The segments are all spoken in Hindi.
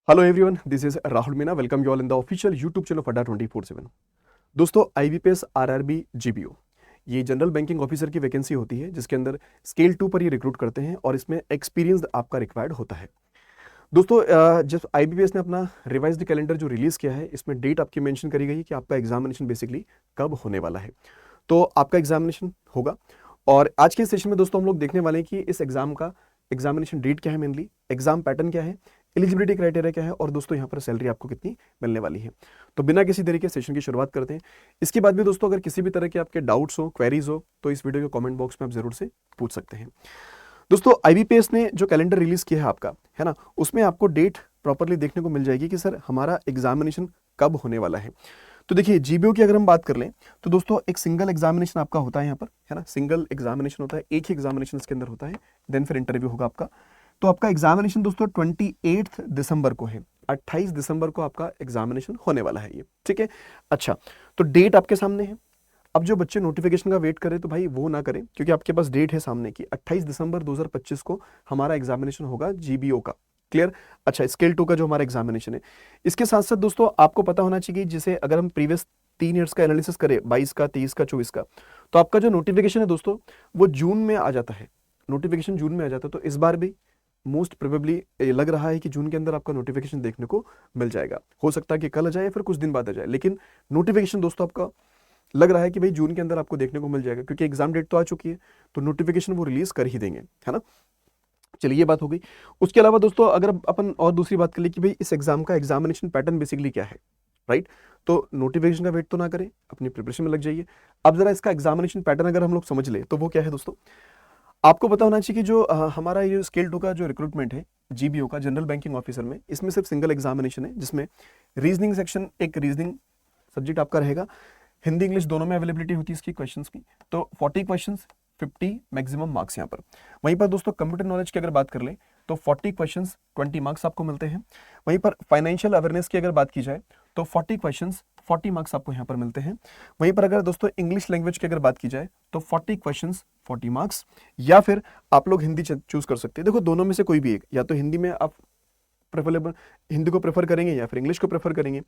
Hello everyone, this is Rahul Meena. Welcome you all in the official YouTube channel of अड्डा 24/7। दोस्तों, आईबीपीएस आरआरबी जीबीओ ये जनरल बैंकिंग ऑफिसर की वैकेंसी होती है जिसके अंदर स्केल 2 पर ये रिक्रूट करते हैं और इसमें एक्सपीरियंस आपका रिक्वायर्ड होता है। दोस्तों, जब आईबीपीएस ने अपना रिवाइज्ड कैलेंडर जो रिलीज किया है, इसमें डेट आपकी मेंशन करी गई है कि आपका एग्जामिनेशन बेसिकली कब होने वाला है। तो आपका एग्जामिनेशन होगा और आज के सेशन में दोस्तों हम लोग देखने वाले हैं कि इस एग्जाम का एग्जामिनेशन डेट क्या है, मेनली एग्जाम पैटर्न क्या है, एलिजिबिलिटी क्राइटेरिया क्या है और दोस्तों यहाँ पर सैलरी आपको कितनी मिलने वाली है। तो बिना किसी तरीके सेशन की शुरुआत करते हैं। इसके बाद भी दोस्तों अगर किसी भी तरह के आपके डाउट्स हो, क्वेरीज हो, तो इस वीडियो के कमेंट बॉक्स में आप जरूर से पूछ सकते हैं। दोस्तों, आईबीपीएस ने जो कैलेंडर रिलीज किया है आपका, है ना, उसमें आपको डेट प्रॉपरली देखने को मिल जाएगी कि सर हमारा एग्जामिनेशन कब होने वाला है। तो देखिए, जीबीओ की अगर हम बात कर लें तो दोस्तों एक सिंगल एग्जामिनेशन आपका होता है यहाँ पर, है ना, सिंगल एग्जामिनेशन होता है, एक ही एग्जामिनेशन इसके अंदर होता है, देन फिर इंटरव्यू होगा आपका। तो आपका एग्जामिनेशन दोस्तों 28 दिसंबर को है, 28 दिसंबर को आपका एग्जामिनेशन होने वाला है ये, ठीक है। अच्छा, तो डेट आपके सामने है। अब जो बच्चे नोटिफिकेशन का वेट करें तो भाई वो ना करें, क्योंकि आपके पास डेट है सामने की 28 दिसंबर 2025 को हमारा एग्जामिनेशन होगा जीबीओ का। क्लियर। अच्छा, स्केल 2 का जो हमारा एग्जामिनेशन है, इसके साथ साथ दोस्तों आपको पता होना चाहिए, जैसे अगर हम प्रीवियस 3 ईयर्स का एनालिसिस करें, 22 का, 23 का, 24 का, तो आपका जो नोटिफिकेशन है दोस्तों वो जून में आ जाता है। नोटिफिकेशन जून में आ जाता है, तो इस बार भी मोस्ट प्रोबेबली लग रहा है कि जून के अंदर आपका नोटिफिकेशन देखने को मिल जाएगा। हो सकता है कि कल आ जाए या फिर कुछ दिन बाद आ जाए, लेकिन नोटिफिकेशन दोस्तों आपका लग रहा है कि भाई जून के अंदर आपको देखने को मिल जाएगा, क्योंकि एग्जाम डेट तो आ चुकी है, तो नोटिफिकेशन वो रिलीज कर ही देंगे, है ना। चलिए, ये बात हो गई। उसके अलावा दोस्तों अगर अपन और दूसरी बात कर ले कि भाई इस एग्जाम का एग्जामिनेशन पैटर्न बेसिकली क्या है, राइट। तो नोटिफिकेशन का वेट तो ना करें, अपनी प्रिपरेशन में लग जाइए। अब जरा इसका एग्जामिनेशन पैटर्न अगर हम लोग समझ ले तो वो क्या है दोस्तों, आपको पता होना चाहिए कि जो हमारा ये स्केल 2 का जो रिक्रूटमेंट है जीबीओ का जनरल बैंकिंग ऑफिसर में, इसमें सिर्फ सिंगल एग्जामिनेशन है, जिसमें रीजनिंग सेक्शन, एक रीजनिंग सब्जेक्ट आपका रहेगा, हिंदी इंग्लिश दोनों में अवेलेबिलिटी होती है इसकी क्वेश्चंस की। तो 40 क्वेश्चंस, 50 मैक्सिमम मार्क्स यहाँ पर। वहीं पर दोस्तों कंप्यूटर नॉलेज की अगर बात कर ले तो 40 क्वेश्चंस, 20 मार्क्स आपको मिलते हैं। वहीं पर फाइनेंशियल अवेयरनेस की अगर बात की जाए तो 40 क्वेश्चंस, 40 मार्क्स आपको यहाँ पर मिलते हैं। वहीं पर अगर दोस्तों इंग्लिश लैंग्वेज की अगर बात की जाए तो 40 क्वेश्चंस, 40 मार्क्स, या फिर आप लोग हिंदी चूज कर सकते हैं। देखो, दोनों में से कोई भी एक, या तो हिंदी में आप प्रेफरेबल हिंदी को प्रेफर करेंगे या फिर इंग्लिश को प्रेफर करेंगे।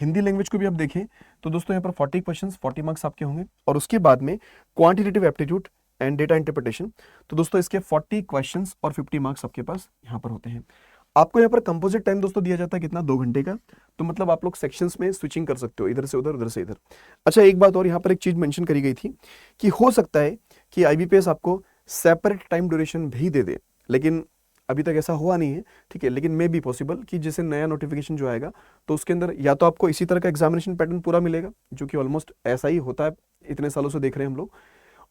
हिंदी लैंग्वेज को भी आप देखें तो दोस्तों यहाँ पर 40 क्वेश्चंस, 40 मार्क्स आपके होंगे। और उसके बाद में quantitative aptitude and data interpretation, तो दोस्तों इसके 40 क्वेश्चंस और 50 मार्क्स आपके पास यहाँ पर होते हैं। आपको यहाँ पर कंपोजिट टाइम दोस्तों दिया जाता है कितना, 2 घंटे का। तो मतलब आप लोग सेक्शंस में स्विचिंग कर सकते हो, इधर से उधर, उधर से इधर। अच्छा, एक बात और यहाँ पर एक चीज मेंशन करी गई थी कि हो सकता है कि आईबीपीएस आपको सेपरेट टाइम ड्यूरेशन भी दे दे, लेकिन अभी तक ऐसा हुआ नहीं है, ठीक है। लेकिन मे बी पॉसिबल कि जैसे नया नोटिफिकेशन जो आएगा तो उसके अंदर या तो आपको इसी तरह का एग्जामिनेशन पैटर्न पूरा मिलेगा, जो कि ऑलमोस्ट ऐसा ही होता है, इतने सालों से देख रहे हैं हम लोग।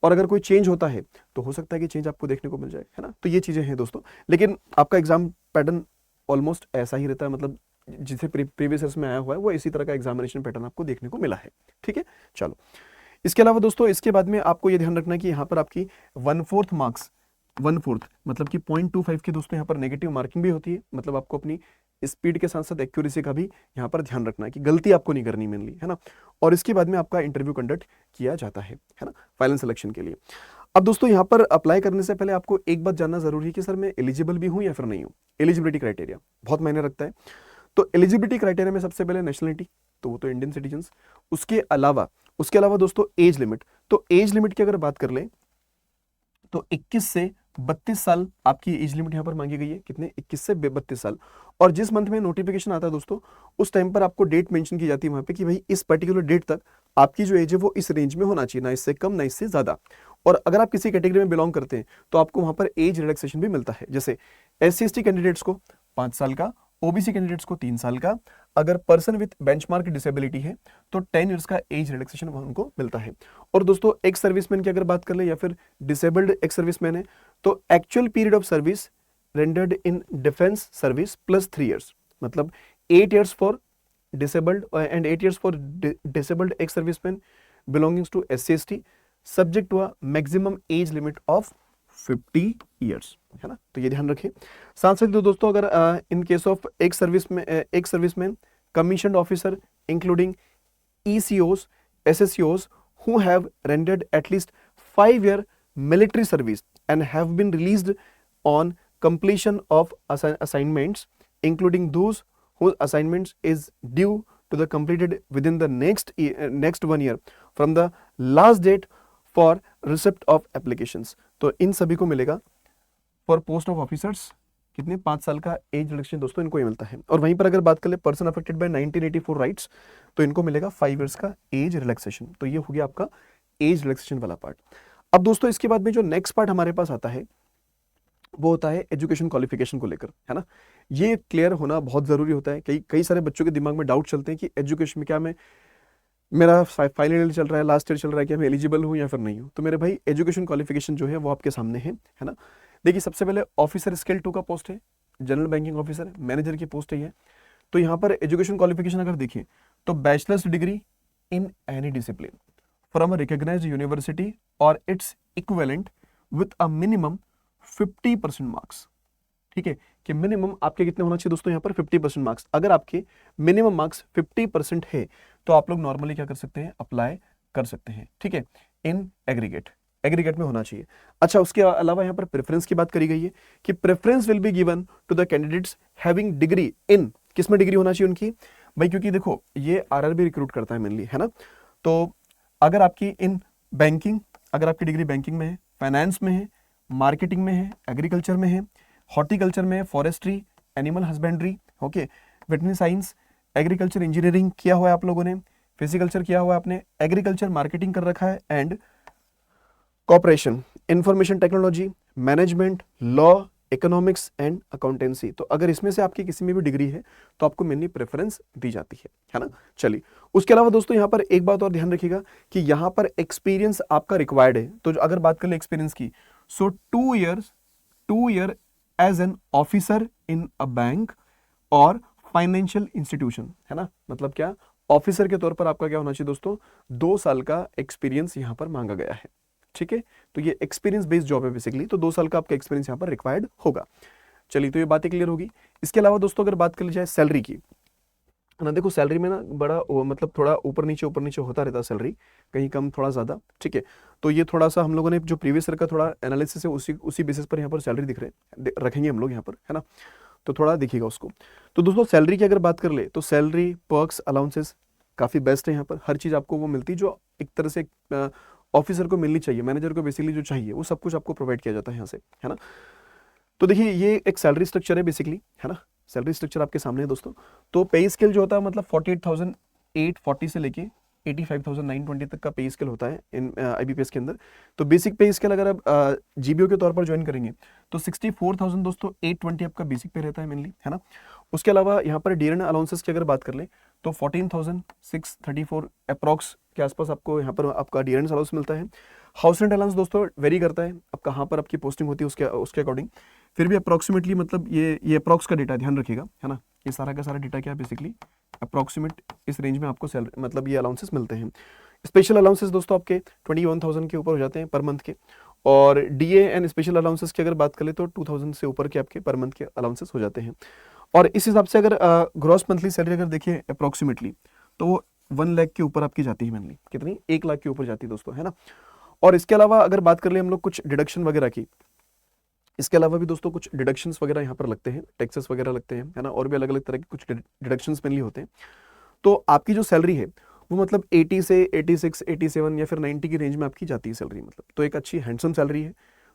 और अगर कोई चेंज होता है तो हो सकता है कि चेंज आपको देखने को मिल जाए, है ना। तो ये चीजें हैं दोस्तों, लेकिन आपका एग्जाम पैटर्न ऑलमोस्ट ऐसा ही रहता है, मतलब जिसे प्रीवियस ईयर्स में आया हुआ है वो इसी तरह का एग्जामिनेशन पैटर्न आपको देखने को मिला है, ठीक है। चलो, इसके अलावा दोस्तों इसके बाद में आपको ये ध्यान रखना है कि यहाँ पर आपकी 1/4 मार्क्स, 1/4 मतलब कि 0.25 की दोस्तों यहाँ पर नेगेटिव मार्किंग भी होती है। मतलब आपको अपनी स्पीड के साथ साथ एक्यूरेसी का भी यहाँ पर ध्यान रखना है कि गलती आपको नहीं करनी मेनली, है ना। और इसके बाद में आपका इंटरव्यू कंडक्ट किया जाता है ना, फाइनल सिलेक्शन के लिए। अब दोस्तों यहाँ पर अप्लाई करने से पहले आपको एक बात जानना जरूरी है कि सर मैं एलिजिबल भी हूँ या फिर नहीं हूँ। एलिजिबिलिटी क्राइटेरिया बहुत मायने रखता है। तो एलिजिबिलिटी क्राइटेरिया में सबसे पहले नेशनलिटी, तो वो तो इंडियन सिटीजन। उसके अलावा दोस्तों एज लिमिट, तो एज लिमिट की अगर बात कर ले तो 21 से 32 साल आपकी एज लिमिट यहां पर मांगी गई है। कितने, 21 से 32 साल। और जिस मंथ में नोटिफिकेशन आता है दोस्तों, उस टाइम पर आपको डेट मेंशन की जाती है वहां पे कि भाई इस पर्टिकुलर डेट तक आपकी जो एज है वो इस रेंज में होना चाहिए, ना इससे कम ना इससे ज्यादा। और अगर आप किसी कैटेगरी में बिलोंग करते हैं तो आपको वहां पर एज रिलैक्सेशन भी मिलता है। जैसे SC/ST कैंडिडेट्स को 5 साल का, ओबीसी कैंडिडेट्स को 3 साल का, अगर पर्सन विथ बेंचमार्क डिसेबिलिटी है तो 10 ईयर्स का एज रिलैक्सेशन उनको मिलता है। और दोस्तों एक्स सर्विसमैन की अगर बात कर ले या फिर डिसेबल्ड एक्स सर्विसमैन है, तो actual period of service rendered in defence service plus 3 years, मतलब 8 years for disabled and 8 years for disabled ex-servicemen belonging to SC/ST, subject to a maximum age limit of 50 years, है ना। तो ये ध्यान रखें। साथ साथ दोस्तों अगर इन केस ऑफ एक serviceman commissioned officer including ECOs, SSCOs who have rendered at least 5-year military service and have been released on completion of assignments, including those whose assignments is due to the completed within the next 1 year from the last date for receipt of applications। तो इन सभी को मिलेगा फॉर पोस्ट ऑफ ऑफिसर्स कितने 5 साल का एज रिडक्शन दोस्तों इनको ये मिलता है। और वहीं पर अगर बात कर ले पर्सन अफेक्टेड बाय 1984 राइट्स तो इनको मिलेगा 5 इयर्स का एज रिलैक्सेशन। तो ये हो गया आपका एज रिलैक्सेशन वाला पार्ट। अब दोस्तों इसके बाद में जो नेक्स्ट पार्ट हमारे पास आता है वो होता है एजुकेशन क्वालिफिकेशन को लेकर, है ना। ये क्लियर होना बहुत जरूरी होता है। कई सारे बच्चों के दिमाग में डाउट चलते हैं कि एजुकेशन में क्या मेरा फाइनल ईयर चल रहा है, लास्ट ईयर चल रहा है, क्या मैं एलिजिबल हूँ या फिर नहीं हूँ। तो मेरे भाई एजुकेशन क्वालिफिकेशन जो है वो आपके सामने है ना। देखिए सबसे पहले ऑफिसर स्केल 2 का पोस्ट है, जनरल बैंकिंग ऑफिसर, मैनेजर की पोस्ट है। तो यहाँ पर एजुकेशन क्वालिफिकेशन अगर देखिए तो bachelors degree in any discipline from a recognised university और it's equivalent with a minimum 50% marks. ठीक है, कि मिनिमम आपके कितने होना चाहिए दोस्तों यहाँ पर 50% मार्क्स। अगर आपके मिनिमम मार्क्स 50% है तो आप लोग नॉर्मली क्या कर सकते हैं, अप्लाई कर सकते हैं। ठीक है, इन एग्रीगेट में होना चाहिए। अच्छा, उसके अलावा यहाँ पर प्रेफरेंस की बात करी गई है कि preference will be given to the candidates having degree in, किसमें डिग्री होना चाहिए उनकी भाई, क्योंकि देखो ये आरआरबी रिक्रूट करता है मेनली, है ना। तो अगर आपकी इन बैंकिंग, अगर आपकी डिग्री बैंकिंग में है, फाइनेंस में है, मार्केटिंग में है, एग्रीकल्चर में है, हॉर्टिकल्चर में, forestry, animal husbandry, okay, veterinary science, agriculture engineering किया हुआ है आप लोगों ने, फिजिकल्चर किया हुआ है आपने, एग्रीकल्चर मार्केटिंग कर रखा है, and corporation, information technology, management, law, economics and accountancy. तो अगर इसमें से आपकी किसी में भी डिग्री है तो आपको मेनली प्रेफरेंस दी जाती है ना। चलिए, उसके अलावा दोस्तों यहाँ पर एक बात और ध्यान रखिएगा कि यहाँ पर एक्सपीरियंस आपका रिक्वायर्ड है। तो अगर बात कर ले एक्सपीरियंस की, so 2 year as an officer in a bank और फाइनेंशियल इंस्टीट्यूशन, है ना। मतलब क्या, ऑफिसर के तौर पर आपका क्या होना चाहिए दोस्तों, 2 साल का एक्सपीरियंस यहाँ पर मांगा गया है। ठीक है, तो ये एक्सपीरियंस बेस्ड जॉब है बेसिकली, तो 2 साल का आपका एक्सपीरियंस यहाँ पर रिक्वायर्ड होगा। चलिए, तो ये बातें क्लियर होगी। इसके अलावा दोस्तों अगर बात कर ली जाए सैलरी की, ना देखो सैलरी में ना बड़ा मतलब थोड़ा ऊपर नीचे होता रहता है सैलरी, कहीं कम थोड़ा ज़्यादा। ठीक है, तो ये थोड़ा सा हम लोगों ने जो प्रीवियस ईयर का थोड़ा एनालिसिस है उसी बेसिस पर यहाँ पर सैलरी रखेंगे हम लोग यहाँ पर, है ना। तो थोड़ा देखिएगा उसको। तो दोस्तों सैलरी की अगर बात कर ले तो सैलरी, पर्क्स, अलाउंसेस काफ़ी बेस्ट है यहाँ पर। हर चीज़ आपको वो मिलती है जो एक तरह से ऑफिसर को मिलनी चाहिए, मैनेजर को बेसिकली जो चाहिए वो सब कुछ आपको प्रोवाइड किया जाता है यहाँ से, है ना। तो देखिए ये एक सैलरी स्ट्रक्चर है बेसिकली, है ना। सैलरी स्ट्रक्चर आपके सामने है दोस्तों। तो पे स्केल जो होता है मतलब 48,840 से लेके 85,920 तक का पे स्केल होता है इन आईबीपीएस के अंदर। तो बेसिक पे स्केल अगर आप जीबीओ के तौर पर ज्वाइन करेंगे तो 64,000 दोस्तों 820 आपका बेसिक पे रहता है मेनली, है ना। उसके अलावा यहाँ पर डीएन अलाउंसेस की अगर बात कर ले तो 14,634 अप्रॉक्स के आसपास आपको यहाँ पर आपका डीएन अलाउंस मिलता है। हाउस रेंट अलाउंस दोस्तों वेरी करता है, अब कहाँ पर आपकी पोस्टिंग होती है उसके अकॉर्डिंग, फिर भी अप्रॉक्सीमेटली मतलब ये अप्रॉक्स का डेटा ध्यान रखिएगा, है ना। ये सारा का सारा डेटा क्या है बेसिकली अप्रॉक्सीमेट इस रेंज में आपको सैलरी मतलब ये अलाउंसेस मिलते हैं। स्पेशल अलाउंसेस दोस्तों आपके 21,000 के ऊपर हो जाते हैं पर मंथ के, और डीए एंड स्पेशल अलाउंसेस की अगर बात करें तो 2,000 से ऊपर के आपके पर मंथ के अलाउंसेस हो जाते हैं। और इस हिसाब से अगर ग्रॉस मंथली सैलरी अगर देखिए अप्रॉक्सीमेटली तो वो 1 लाख के ऊपर आपकी जाती है मेनली, कितनी 1 लाख के ऊपर जाती है दोस्तों, है ना। और इसके अलावा अगर बात कर ले हम लोग कुछ डिडक्शन वगैरह की, इसके अलावा भी दोस्तों कुछ डिडक्शंस वगैरह यहाँ पर लगते हैं, टैक्सेस वगैरह लगते हैं, है ना, और भी अलग अलग तरह के कुछ डिडक्शंस मेनली होते हैं। तो आपकी जो सैलरी है वो मतलब 80 से 86, 87 या फिर 90 की रेंज में आपकी जाती है सैलरी, मतलब तो एक अच्छी हैंडसम सैलरी है।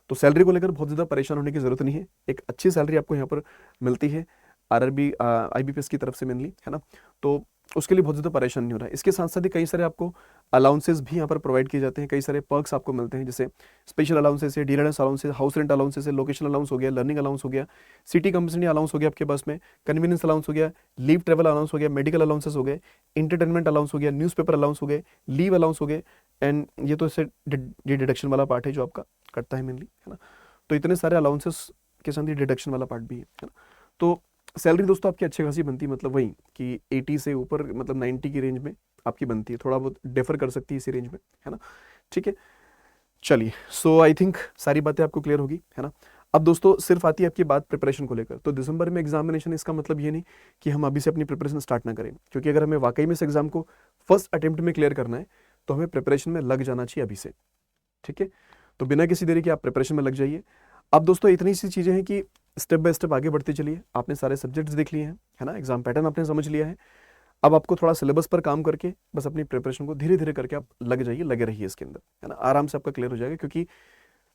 तो सैलरी को लेकर बहुत ज़्यादा परेशान होने की जरूरत नहीं है, एक अच्छी सैलरी आपको यहाँ पर मिलती है आरआरबी आईबीपीएस की तरफ से मेनली, है ना। तो उसके लिए बहुत ज़्यादा परेशान नहीं हो रहा है। इसके साथ साथ ही कई सारे आपको अलाउंसेस भी यहाँ पर प्रोवाइड किए जाते हैं, कई सारे पर्क्स आपको मिलते हैं, जैसे स्पेशल अलाउंसेस है, DRS allowances, house rent allowances है, लोकेशन अलाउंस हो गया, लर्निंग अलाउंस हो गया, सिटी कंपनी अलाउंस हो गया आपके पास में, कन्वीनियंस अलाउंस हो गया, लीव ट्रेवल अलाउंस हो गया, मेडिकल अलाउंसेस हो गए, इंटरटेनमेंट अलाउंस हो गया, न्यूज़पेपर अलाउंस हो गए, लीव अलाउंस हो गए, एंड ये तो इससे ये डिडक्शन वाला पार्ट है जो आपका कटता है मेनली, है ना। तो इतने सारे अलाउंसेस के साथ ही डिडक्शन वाला पार्ट भी है ना। तो सैलरी दोस्तों आपकी अच्छी खासी बनती है, मतलब वही कि 80 से ऊपर मतलब 90 की रेंज में आपकी बनती है, थोड़ा बहुत डिफर कर सकती है इसी रेंज में, है ना। ठीक है, चलिए, सो आई थिंक सारी बातें आपको क्लियर होगी, है ना। अब दोस्तों सिर्फ आती है आपकी बात प्रिपरेशन को लेकर। तो दिसंबर में एग्जामिनेशन, इसका मतलब ये नहीं कि हम अभी से अपनी प्रिपरेशन स्टार्ट ना करें, क्योंकि अगर हमें वाकई में इस एग्जाम को फर्स्ट अटेम्प्ट में क्लियर करना है तो हमें प्रिपरेशन में लग जाना चाहिए अभी से। ठीक है, तो बिना किसी देरी के आप प्रिपरेशन में लग जाइए। अब दोस्तों इतनी सी चीज़ें हैं कि स्टेप बाय स्टेप आगे बढ़ते चलिए। आपने सारे सब्जेक्ट्स देख लिए हैं, है ना, एग्जाम पैटर्न आपने समझ लिया है। अब आपको थोड़ा सिलेबस पर काम करके बस अपनी प्रिपरेशन को धीरे धीरे करके आप लग जाइए, लगे रहिए इसके अंदर, है ना, आराम से आपका क्लियर हो जाएगा। क्योंकि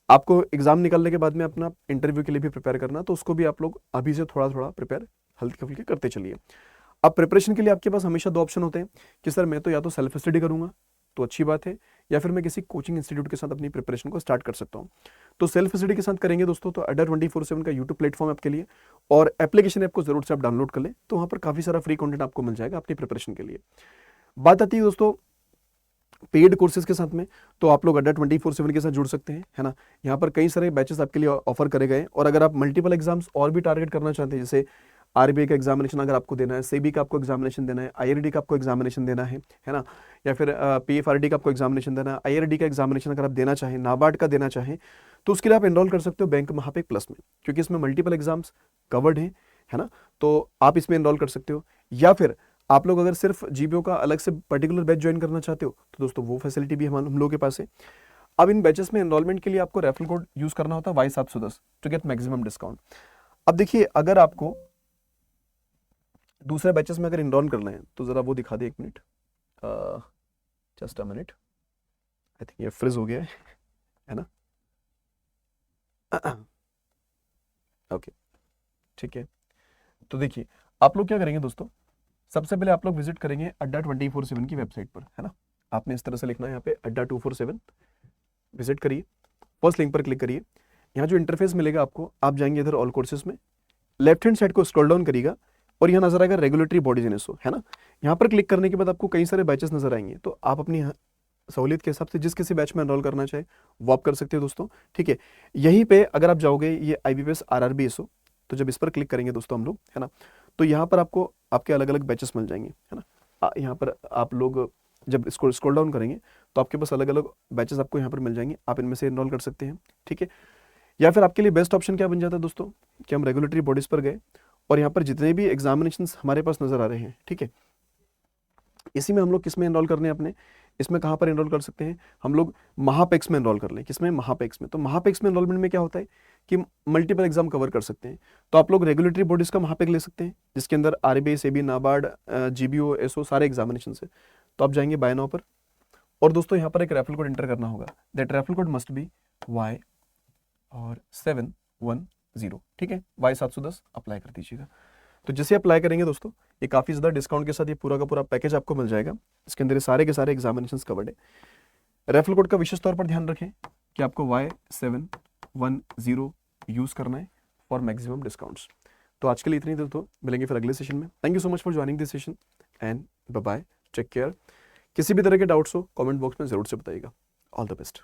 आपको एग्जाम निकलने के बाद में अपना इंटरव्यू के लिए भी प्रिपेयर करना, तो उसको भी आप लोग अभी से थोड़ा थोड़ा प्रिपेयर हल्के फुल्के करते चलिए। अब प्रिपरेशन के लिए आपके पास हमेशा दो ऑप्शन होते हैं कि सर मैं तो या तो सेल्फ स्टडी करूंगा तो अच्छी बात है, या फिर मैं किसी कोचिंग इंस्टीट्यूट के साथ अपनी प्रिपरेशन को स्टार्ट कर सकता हूं। तो सेल्फ स्टडी के साथ करेंगे दोस्तों तो अड्डा 24/7 का यूट्यूब प्लेटफॉर्म आपके लिए, और एप्लीकेशन ऐप को जरूर से आप डाउनलोड कर लें, तो वहां पर काफी सारा फ्री कंटेंट आपको मिल जाएगा अपनी प्रिपरेशन के लिए। बात आती है दोस्तों पेड कोर्सेज के साथ में, तो आप लोग अड्डा 24/7 के साथ जुड़ सकते हैं, है ना। यहाँ पर कई सारे बैचेस आपके लिए ऑफर करे गए, और अगर आप मल्टीपल एग्जाम्स और भी टारगेट करना चाहते हैं, जैसे आरबीआई का एग्जामिनेशन अगर आपको देना है, सेबी का आपको एग्जामिनेशन देना है, आईआरडी का आपको एग्जामिनेशन देना है ना, या फिर पीएफआरडी का आपको एग्जामिनेशन देना है, आईआरडी का एग्जामिनेशन अगर आप देना चाहें, नाबार्ड का देना चाहें, तो उसके लिए आप एनरोल कर सकते हो बैंक महापेक प्लस में, क्योंकि इसमें मल्टीपल एग्जाम्स कवर्ड हैं, है ना। तो आप इसमें एनरोल कर सकते हो, या फिर आप लोग अगर सिर्फ जीबीओ का अलग से पर्टिकुलर बैच ज्वाइन करना चाहते हो, तो दोस्तों वो फैसिलिटी भी हम लोगों के पास है। अब इन बैचेस में एनरोलमेंट के लिए आपको रेफरल कोड यूज करना होता है Y710 to get maximum discount. अब देखिए, अगर आपको दूसरे बैचेस में अगर एनरोल करना है तो जरा वो दिखा दे, 1 minute, just a minute, I think ये फ्रीज हो गया है ना। ओके, ठीक है। तो देखिए आप लोग क्या करेंगे दोस्तों, सबसे पहले आप लोग विजिट करेंगे अड्डा 24/7 की वेबसाइट पर, है ना। आपने इस तरह से लिखना है यहाँ पे अड्डा 247, विजिट करिए, फर्स्ट लिंक पर क्लिक करिए। यहाँ जो इंटरफेस मिलेगा आपको, आप जाएंगे इधर ऑल कोर्सेज में, लेफ्ट हैंड साइड को स्क्रॉल डाउन करिएगा और यहाँ नजर आएगा रेगुलेटरी बॉडीज इन एसओ, है ना। यहाँ पर क्लिक करने के बाद आपको कई सारे बैचेस नजर आएंगे, तो आप अपनी सहूलियत के हिसाब से जिस किसी बैच में एनरोल करना चाहे वो आप कर सकते हो दोस्तों, ठीक है। यहीं पे अगर आप जाओगे ये IBPS RRB एसओ, तो जब इस पर क्लिक करेंगे दोस्तों हम लोग, है ना, तो यहाँ पर आपको आपके अलग अलग बैचेस मिल जाएंगे, है ना। यहाँ पर आप लोग जब इसको स्क्रॉल डाउन करेंगे तो आपके पास अलग अलग बैचेस आपको यहाँ पर मिल जाएंगे, आप इनमें से एनरोल कर सकते हैं, ठीक है। या फिर आपके लिए बेस्ट ऑप्शन क्या बन जाता है दोस्तों, कि हम रेगुलेटरी बॉडीज पर गए और यहाँ पर जितने भी एग्जामिनेशन हमारे पास नजर आ रहे हैं, ठीक है, इसी में हम लोग किस में एनरोल करने हैं अपने, इसमें कहाँ पर एनरोल कर सकते हैं हम लोग, महापेक्स में एनरोल कर लें। किसमें, महापेक्स में। तो महापेक्स में एनरोलमेंट में क्या होता है कि मल्टीपल एग्जाम कवर कर सकते हैं, तो आप लोग रेगुलेटरी बॉडीज का महापेक ले सकते हैं, जिसके अंदर RBI, SEBI, NABARD, GBO, SO सारे एग्जामिनेशन से। तो आप जाएंगे बाय नाउ पर, और दोस्तों यहाँ पर एक रेफरल कोड एंटर करना होगा, that referral code must be Y और 710, ठीक है, Y710 अप्लाई कर दीजिएगा। तो जैसे अप्लाई करेंगे दोस्तों, ये काफ़ी ज़्यादा डिस्काउंट के साथ ये पूरा का पूरा पैकेज आपको मिल जाएगा, इसके अंदर सारे के सारे एग्जामिनेशन कवर्ड है। रेफरल कोड का विशेष तौर पर ध्यान रखें कि आपको Y710 यूज़ करना है फॉर मैक्सिमम डिस्काउंट्स। तो आज के लिए इतनी ही दोस्तों, मिलेंगे फिर अगले सेशन में। Thank you so much for joining this session and bye bye, take care. किसी भी तरह के डाउट्स हो कमेंट बॉक्स में ज़रूर से बताइएगा। All the best.